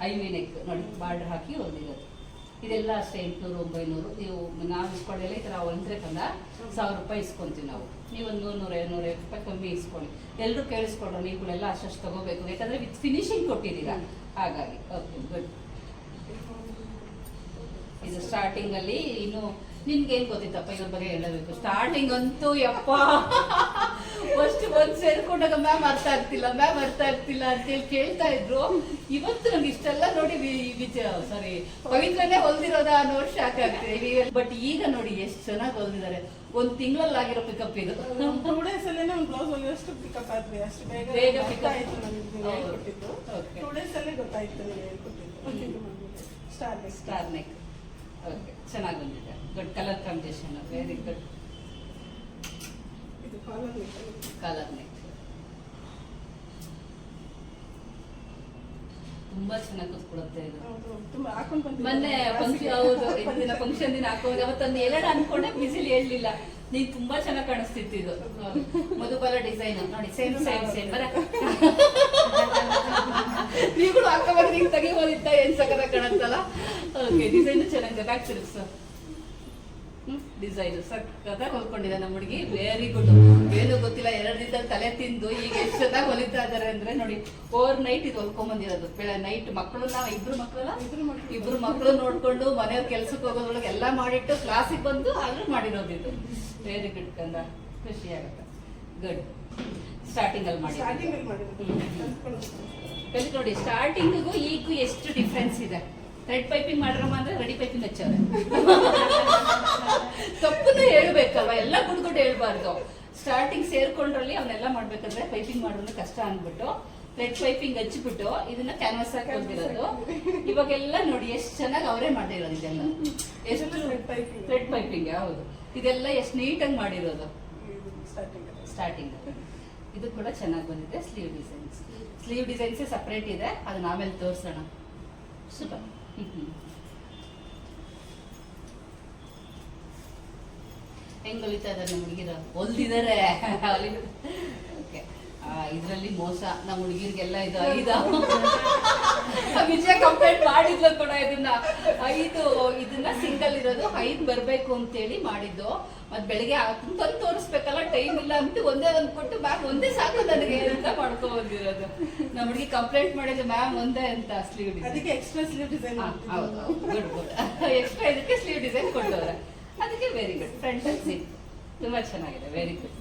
ಐವಿ neck ನೋಡಿ border ಹಾಕಿ ಹೊಲಿದಿರೋದು. ಇದೆಲ್ಲ ಅಷ್ಟೇ 800-900. ನೀವು ನಾವು ಇಸ್ಕೊಳ್ಳಿಲ್ಲ ಈ ಥರ ಹೊಲಿದ್ರೆ ಕಂದ 1000 ರೂಪಾಯಿ ಇಸ್ಕೊಂತೀವಿ ನಾವು. ನೀವೊಂದು 100-250 ರೂಪಾಯಿ ಕಮ್ಮಿ ಇಸ್ಕೊಳ್ಳಿ. ಎಲ್ಲರೂ ಕೇಳಿಸ್ಕೊಡ್ರು ನೀವುಗಳೆಲ್ಲ ಅಷ್ಟು ತಗೋಬೇಕು, ಯಾಕಂದರೆ ವಿತ್ ಫಿನಿಶಿಂಗ್ ಕೊಟ್ಟಿದ್ದೀರಾ ಹಾಗಾಗಿ. Okay good. ಇದು ಸ್ಟಾರ್ಟಿಂಗಲ್ಲಿ ಇನ್ನು ನಿಮ್ಗೆ ಏನ್ ಗೊತ್ತಿತ್ತಪ್ಪ ಇದ್ರ ಬಗ್ಗೆ ಹೇಳಬೇಕು. ಸ್ಟಾರ್ಟಿಂಗ್ ಅಂತೂ ಯಪ್ಪ ಫಸ್ಟ್ ಬಂದು ಸೇರ್ಕೊಂಡಾಗ ಮ್ಯಾಮ್ ಅರ್ಥ ಆಗ್ತಿಲ್ಲ ಅಂತೇಳಿ ಕೇಳ್ತಾ ಇದ್ರು. ಇವತ್ತು ನಮ್ಗೆ ಇಷ್ಟೆಲ್ಲ ನೋಡಿ ಸಾರಿ ಪವಿತ್ರನೇ ಹೊಲ್ದಿರೋದ ಅನ್ನೋ ಶಾಕ್ ಆಗ್ತಿದೆ. ಬಟ್ ಈಗ ನೋಡಿ ಎಷ್ಟು ಚೆನ್ನಾಗಿ ಹೊಲ್ದಿದ್ದಾರೆ. 1 ತಿಂಗಳಲ್ಲಿ ಆಗಿರೋ ಪಿಕಪ್ ಇದು. 2 days ಅಲ್ಲೇ ನಮ್ ಬ್ಲೌಸ್ ಹೊಲಿಯೋಷ್ಟು ಪಿಕಪ್ ಆದ್ವಿ. ಅಷ್ಟು ಬೇಗ ಪಿಕಪ್ ಆಯ್ತು. ನಮಗೆ ಕೊಟ್ಟಿದ್ದು 2 days ಅಲ್ಲೇ ಗೊತ್ತಾಯ್ತು ನೀವು ಹೇಳ್ಕೊಟ್ಟಿದ್ದು. ಸ್ಟಾರ್ ನೆಕ್ ಓಕೆ ಚೆನ್ನಾಗಿ ಬಂದಿದೆ. Good colour combination, very good. ಇದು ಕಾಲರ್ ನೆಕ್ ತುಂಬಾ ಚೆನ್ನಾಗಿ ಕೂತ್ಕೊಳ್ಳುತ್ತೆ ಇದು. ಮೊನ್ನೆ ಫಂಕ್ಷನ್, ಹೌದು ಇದನ್ನ ಫಂಕ್ಷನ್ ದಿನ ಹಾಕೋದು ಅವತ್ತೊಂದು ಎಲ್ಲಡ ಅನ್ಕೊಂಡೆ, ಬಿಸಿಲಿ ಹೇಳಲಿಲ್ಲ. ನೀನ್ ತುಂಬಾ ಚೆನ್ನಾಗಿ ಕಾಣಿಸ್ತಿತ್ತು ಇದು. ಮಧುಬಾಲ ಡಿಸೈನ್ ನೋಡಿ, ಸೇಮ್ ಬರ ನೀವುಗಳು ಹಾಕೋವಾಗ ನಿಂಗೆ ತೆಗಿಬೋದಿತ್ತ, ಏನ್ ಸಕದ ಕಾಣುತ್ತಲ್ಲ. ಓಕೆ ಡಿಸೈನ್ ಚೆನ್ನಾಗಿದೆ. ಬ್ಯಾಕ್ ತಿರುಗ್ಸ ಡಿಸೈನ್ ಸಕ್ಕತ್ತಾಗಿ ಹೊಲ್ಕೊಂಡಿದೆ ನಮ್ಮ ಹುಡುಗಿ. Very good. ಏನು ಗೊತ್ತಿಲ್ಲ, 2 ದಿನದಲ್ಲಿ ತಲೆ ತಿಂದು ಈಗ ಎಷ್ಟು ಚೆನ್ನಾಗಿ ಹೊಲಿತಾ ಇದಾರೆ ಅಂದ್ರೆ ನೋಡಿ. ಓವರ್ ನೈಟ್ ಇದು ಹೊಲ್ಕೊಂಡ್ ಬಂದಿರೋದು. ನೈಟ್ ಮಕ್ಕಳು, ನಾವು ಇಬ್ರು ಮಕ್ಕಳು ನೋಡ್ಕೊಂಡು ಮನೆಯವ್ರ ಕೆಲ್ಸಕ್ಕೆ ಹೋಗೋದ್ರೊಳಗೆ ಎಲ್ಲ ಮಾಡಿಟ್ಟು ಕ್ಲಾಸಿಗೆ ಬಂದು ಆರ್ಡರ್ ಮಾಡಿರೋದು ಇದು. ವೆರಿ ಗುಡ್ ಕಂದ, ಖುಷಿ ಆಗುತ್ತೆ. ಗುಡ್. ಸ್ಟಾರ್ಟಿಂಗ್ ಅಲ್ಲಿ ಮಾಡಿ ಕಲಿ ನೋಡಿ. ಸ್ಟಾರ್ಟಿಂಗಿಗೂ ಈಗೂ ಎಷ್ಟು ಡಿಫ್ರೆನ್ಸ್ ಇದೆ. ಥ್ರೆಡ್ ಪೈಪಿಂಗ್ ಮಾಡ್ರಮ್ಮ ಅಂದ್ರೆ ರೆಡಿ ಪೈಪಿಂಗ್ ಹಚ್ಚವ್ರೆ. ತಪ್ಪನ್ನು ಹೇಳ್ಬೇಕಲ್ವಾ, ಎಲ್ಲ ಗುಡ್ಗುಡ್ ಹೇಳ್ಬಾರ್ದು. ಸ್ಟಾರ್ಟಿಂಗ್ ಸೇರ್ಕೊಂಡ್ರಲ್ಲಿ ಅವನ್ನೆಲ್ಲ ಮಾಡ್ಬೇಕಂದ್ರೆ ಪೈಪಿಂಗ್ ಮಾಡೋದು ಕಷ್ಟ ಅಂದ್ಬಿಟ್ಟು ಥ್ರೆಡ್ ಪೈಪಿಂಗ್ ಹಚ್ಚಿಬಿಟ್ಟು ಇದನ್ನ ಕ್ಯಾನ್ವಾಸ್ ಹಾಕಿ ಬಂದಿರೋದು. ಇವಾಗೆಲ್ಲ ನೋಡಿ ಎಷ್ಟು ಚೆನ್ನಾಗಿ ಅವರೇ ಮಾಡಿರೋದು. ಇದೆಲ್ಲ ಎಷ್ಟು ಥ್ರೆಡ್ ಪೈಪಿಂಗ್, ಹೌದು. ಇದೆಲ್ಲ ಎಷ್ಟು ನೀಟಾಗಿ ಮಾಡಿರೋದು ಸ್ಟಾರ್ಟಿಂಗ್. ಇದು ಕೂಡ ಚೆನ್ನಾಗಿ ಬಂದಿದೆ. ಸ್ಲೀವ್ ಡಿಸೈನ್ಸೇ ಸಪ್ರೇಟ್ ಇದೆ, ಅದನ್ನ ಆಮೇಲೆ ತೋರಿಸೋಣ. ಸೂಪರ್. ಹೆಂಗ್ ಹೊಲಿತಾ ಇದಾರೆ ನಮ್ಮ ಹುಡುಗಿರ, ಹೊಲ್ದಿದ್ದಾರೆ. ಓಕೆ, ಇದ್ರಲ್ಲಿ ಮೋಸ ನಮ್ಮ ಹುಡುಗಿರ್ಗೆಲ್ಲ ಇದು 5 ವಿಜಯ ಕಂಪ್ಲೇಂಟ್ ಮಾಡಿದ್ಲು ಕೂಡ. ಇದನ್ನ ಸಿಂಗಲ್ ಇರೋದು 5 ಬರ್ಬೇಕು ಅಂತೇಳಿ ಮಾಡಿದ್ದು. ಮತ್ ಬೆಳಿಗ್ಗೆ ತಂದು ತೋರಿಸ್ಬೇಕಲ್ಲ, ಟೈಮ್ ಇಲ್ಲ ಅಂತ ಒಂದೇ ಒಂದು ಕೊಟ್ಟು ಬ್ಯಾಗ್ ಒಂದೇ ಸಾಕು ನನಗೆ ಅಂತ ಮಾಡ್ಕೊ ಬಂದಿರೋದು. ನಮ್ಮ ಹುಡುಗಿ ಕಂಪ್ಲೇಂಟ್ ಮಾಡಿದ್ದು ಮ್ಯಾಮ್ ಒಂದೇ ಅಂತ. ಸ್ಲೀವ್ ಡಿಸೈನ್, ಅದಕ್ಕೆ ಎಕ್ಸ್ಟ್ರಾ ಸ್ಲೀವ್ ಡಿಸೈನ್. ಹೌದು, ಗುಡ್ ಗುಡ್. ಎಕ್ಸ್ಟ್ರಾ ಇದಕ್ಕೆ ಸ್ಲೀವ್ ಡಿಸೈನ್ ಕೊಟ್ಟವ್ರೆ, ಅದಕ್ಕೆ ವೆರಿ ಗುಡ್. ಫ್ರಂಟ್ ಅಲ್ಲಿ ತುಂಬಾ ಚೆನ್ನಾಗಿದೆ. Very good.